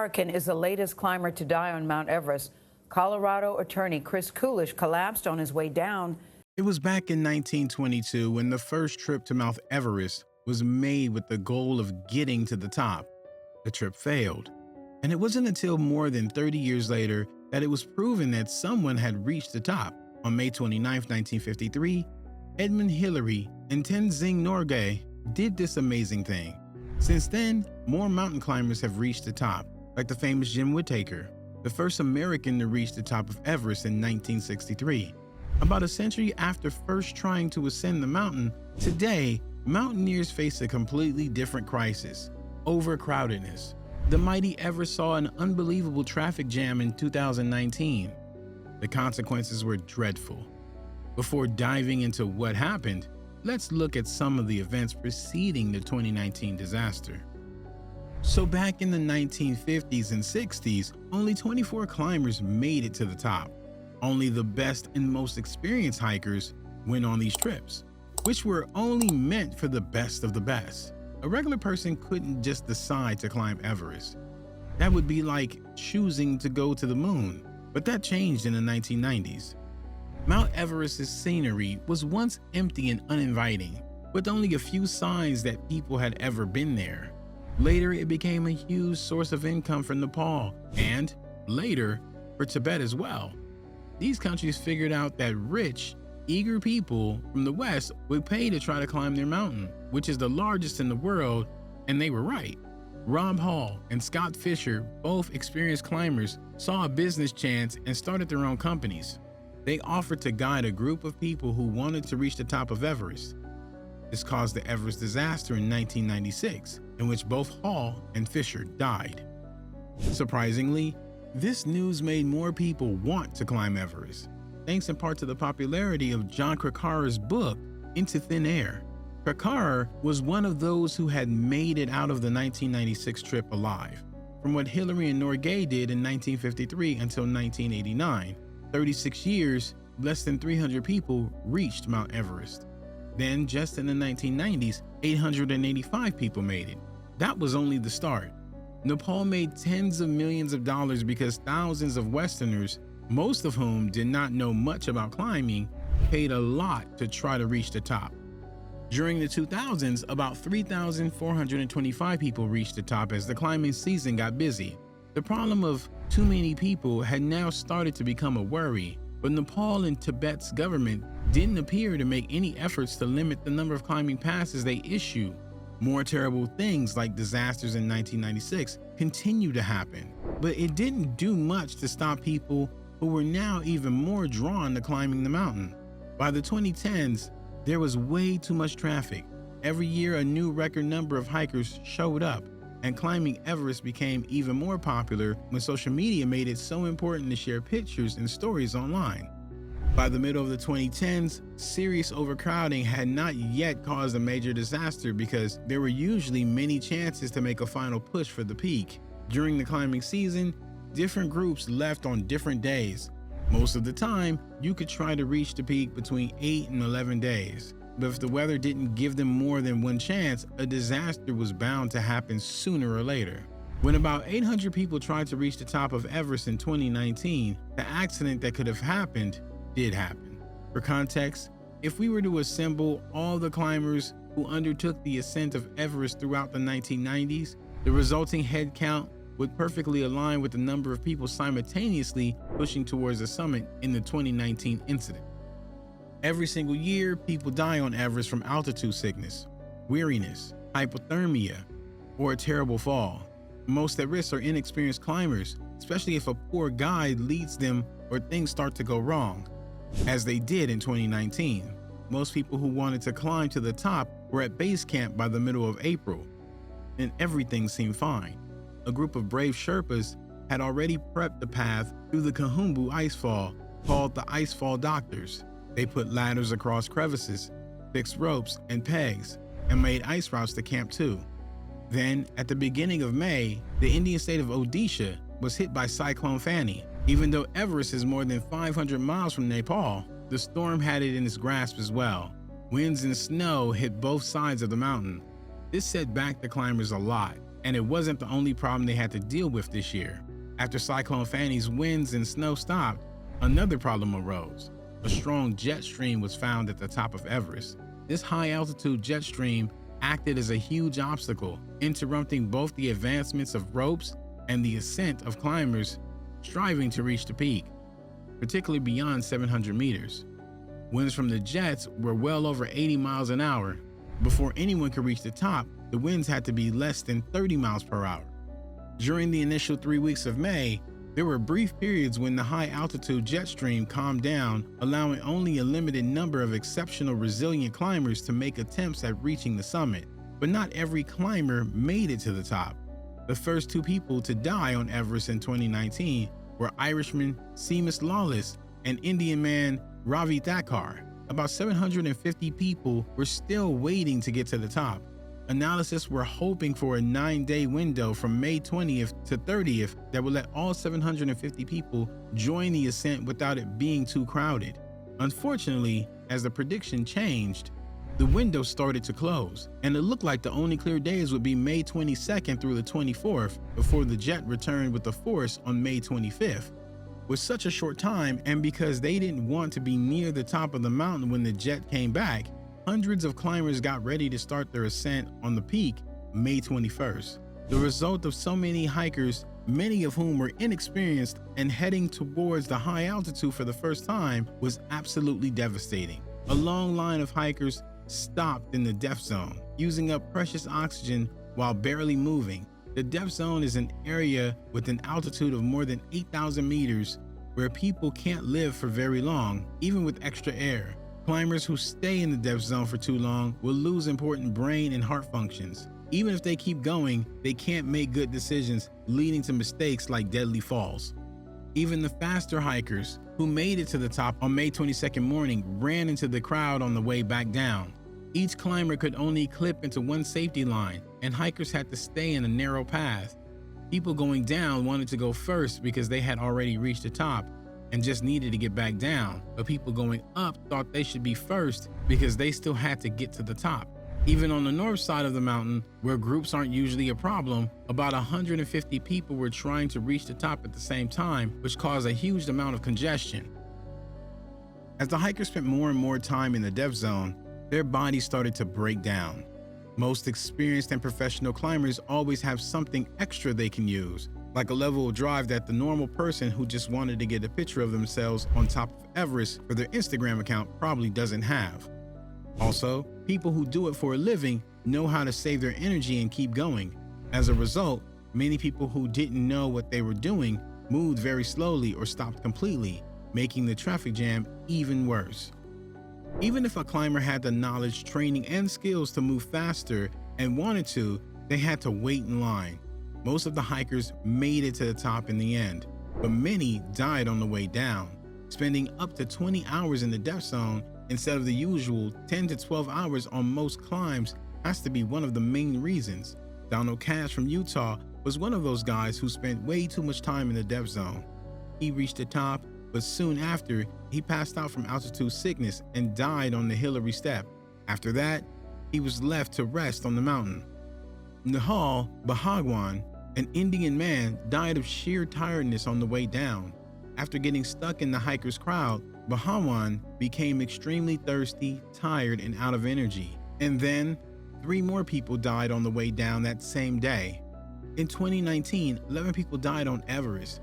American is the latest climber to die on Mount Everest. Colorado attorney Chris Coolish collapsed on his way down. It was back in 1922 when the first trip to Mount Everest was made with the goal of getting to the top. The trip failed, and it wasn't until more than 30 years later that it was proven that someone had reached the top. On May 29, 1953, Edmund Hillary and Tenzing Norgay did this amazing thing. Since then, more mountain climbers have reached the top, like the famous Jim Whittaker, the first American to reach the top of Everest in 1963. About a century after first trying to ascend the mountain, today, mountaineers face a completely different crisis: overcrowdedness. The mighty Everest saw an unbelievable traffic jam in 2019. The consequences were dreadful. Before diving into what happened, let's look at some of the events preceding the 2019 disaster. So back in the 1950s and 60s, only 24 climbers made it to the top. Only the best and most experienced hikers went on these trips, which were only meant for the best of the best. A regular person couldn't just decide to climb Everest. That would be like choosing to go to the moon, but that changed in the 1990s. Mount Everest's scenery was once empty and uninviting, with only a few signs that people had ever been there. Later, it became a huge source of income for Nepal, and later, for Tibet as well. These countries figured out that rich, eager people from the West would pay to try to climb their mountain, which is the largest in the world, and they were right. Rob Hall and Scott Fisher, both experienced climbers, saw a business chance and started their own companies. They offered to guide a group of people who wanted to reach the top of Everest. This caused the Everest disaster in 1996, in which both Hall and Fisher died. Surprisingly, this news made more people want to climb Everest, thanks in part to the popularity of John Krakauer's book, Into Thin Air. Krakauer was one of those who had made it out of the 1996 trip alive. From what Hillary and Norgay did in 1953 until 1989, 36 years, less than 300 people reached Mount Everest. Then, just in the 1990s, 885 people made it. That was only the start. Nepal made tens of millions of dollars because thousands of Westerners, most of whom did not know much about climbing, paid a lot to try to reach the top. During the 2000s, about 3,425 people reached the top as the climbing season got busy. The problem of too many people had now started to become a worry, but Nepal and Tibet's government didn't appear to make any efforts to limit the number of climbing passes they issue. More terrible things like disasters in 1996 continue to happen, but it didn't do much to stop people who were now even more drawn to climbing the mountain. By the 2010s, there was way too much traffic. Every year, a new record number of hikers showed up, and climbing Everest became even more popular when social media made it so important to share pictures and stories online. By the middle of the 2010s, serious overcrowding had not yet caused a major disaster because there were usually many chances to make a final push for the peak. During the climbing season, different groups left on different days. Most of the time, you could try to reach the peak between 8 and 11 days. But if the weather didn't give them more than one chance, a disaster was bound to happen sooner or later. When about 800 people tried to reach the top of Everest in 2019, the accident that could have happened did happen. For context, if we were to assemble all the climbers who undertook the ascent of Everest throughout the 1990s, the resulting head count would perfectly align with the number of people simultaneously pushing towards the summit in the 2019 incident. Every single year, people die on Everest from altitude sickness, weariness, hypothermia, or a terrible fall. Most at risk are inexperienced climbers, especially if a poor guide leads them or things start to go wrong, as they did in 2019. Most people who wanted to climb to the top were at base camp by the middle of April, and everything seemed fine. A group of brave Sherpas had already prepped the path through the Kahumbu icefall, called the Icefall Doctors. They put ladders across crevices, fixed ropes and pegs, and made ice routes to Camp 2. Then, at the beginning of May, the Indian state of Odisha was hit by Cyclone Fanny. Even though Everest is more than 500 miles from Nepal, the storm had it in its grasp as well. Winds and snow hit both sides of the mountain. This set back the climbers a lot. And it wasn't the only problem they had to deal with this year. After Cyclone Fanny's winds and snow stopped, another problem arose. A strong jet stream was found at the top of Everest. This high-altitude jet stream acted as a huge obstacle, interrupting both the advancements of ropes and the ascent of climbers striving to reach the peak, particularly beyond 700 meters. Winds from the jets were well over 80 miles an hour. Before anyone could reach the top, the winds had to be less than 30 miles per hour. During the initial 3 weeks of May, there were brief periods when the high-altitude jet stream calmed down, allowing only a limited number of exceptional resilient climbers to make attempts at reaching the summit. But not every climber made it to the top. The first 2 people to die on Everest in 2019 were Irishman Seamus Lawless and Indian man Ravi Thakkar. About 750 people were still waiting to get to the top. Analysts were hoping for a 9-day window from May 20th to 30th that would let all 750 people join the ascent without it being too crowded. Unfortunately, as the prediction changed, the window started to close, and it looked like the only clear days would be May 22nd through the 24th before the jet returned with the force on May 25th. With such a short time, and because they didn't want to be near the top of the mountain when the jet came back, hundreds of climbers got ready to start their ascent on the peak May 21st. The result of so many hikers, many of whom were inexperienced and heading towards the high altitude for the first time, was absolutely devastating. A long line of hikers stopped in the Deathzone, using up precious oxygen while barely moving. The Deathzone is an area with an altitude of more than 8,000 meters where people can't live for very long, even with extra air. Climbers who stay in the Deathzone for too long will lose important brain and heart functions. Even if they keep going, they can't make good decisions, leading to mistakes like deadly falls. Even the faster hikers who made it to the top on May 22nd morning ran into the crowd on the way back down. Each climber could only clip into one safety line, and hikers had to stay in a narrow path. People going down wanted to go first because they had already reached the top and just needed to get back down, but people going up thought they should be first because they still had to get to the top. Even on the north side of the mountain, where groups aren't usually a problem, about 150 people were trying to reach the top at the same time, which caused a huge amount of congestion. As the hikers spent more and more time in the Deathzone, their bodies started to break down. Most experienced and professional climbers always have something extra they can use, like a level of drive that the normal person who just wanted to get a picture of themselves on top of Everest for their Instagram account probably doesn't have. Also, people who do it for a living know how to save their energy and keep going. As a result, many people who didn't know what they were doing moved very slowly or stopped completely, making the traffic jam even worse. Even if a climber had the knowledge, training, and skills to move faster and wanted to, they had to wait in line. Most of the hikers made it to the top in the end, but many died on the way down. Spending up to 20 hours in the Deathzone instead of the usual 10 to 12 hours on most climbs has to be one of the main reasons. Donald Cash from Utah was one of those guys who spent way too much time in the Deathzone. He reached the top, but soon after, he passed out from altitude sickness and died on the Hillary Step. After that, he was left to rest on the mountain. Nihal Bhagwan, an Indian man, died of sheer tiredness on the way down. After getting stuck in the hikers' crowd, Bhagwan became extremely thirsty, tired, and out of energy. And then, 3 more people died on the way down that same day. In 2019, 11 people died on Everest.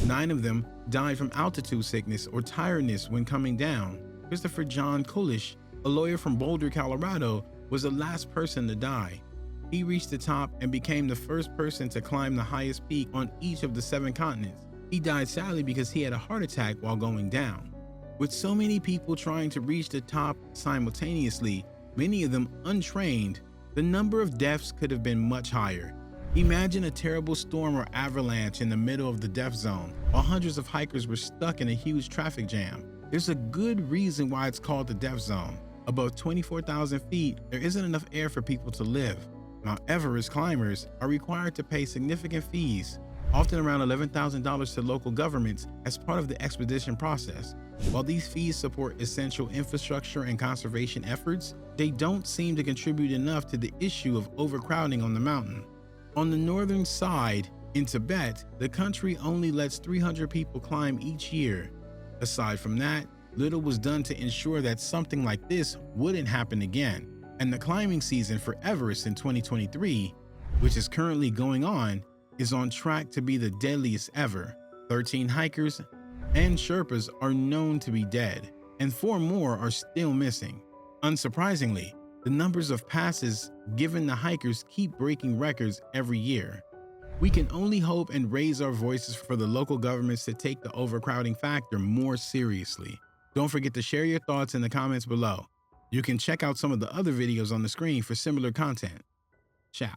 9 of them died from altitude sickness or tiredness when coming down. Christopher John Kulish, a lawyer from Boulder, Colorado, was the last person to die. He reached the top and became the first person to climb the highest peak on each of the 7 continents. He died sadly because he had a heart attack while going down. With so many people trying to reach the top simultaneously, many of them untrained, the number of deaths could have been much higher. Imagine a terrible storm or avalanche in the middle of the Deathzone, while hundreds of hikers were stuck in a huge traffic jam. There's a good reason why it's called the Deathzone. Above 24,000 feet, there isn't enough air for people to live. Mount Everest climbers are required to pay significant fees, often around $11,000 to local governments as part of the expedition process. While these fees support essential infrastructure and conservation efforts, they don't seem to contribute enough to the issue of overcrowding on the mountain. On the northern side, in Tibet, the country only lets 300 people climb each year. Aside from that, little was done to ensure that something like this wouldn't happen again. And the climbing season for Everest in 2023, which is currently going on track to be the deadliest ever. 13 hikers and Sherpas are known to be dead, and 4 more are still missing. Unsurprisingly, the numbers of passes given to hikers keep breaking records every year. We can only hope and raise our voices for the local governments to take the overcrowding factor more seriously. Don't forget to share your thoughts in the comments below. You can check out some of the other videos on the screen for similar content. Ciao.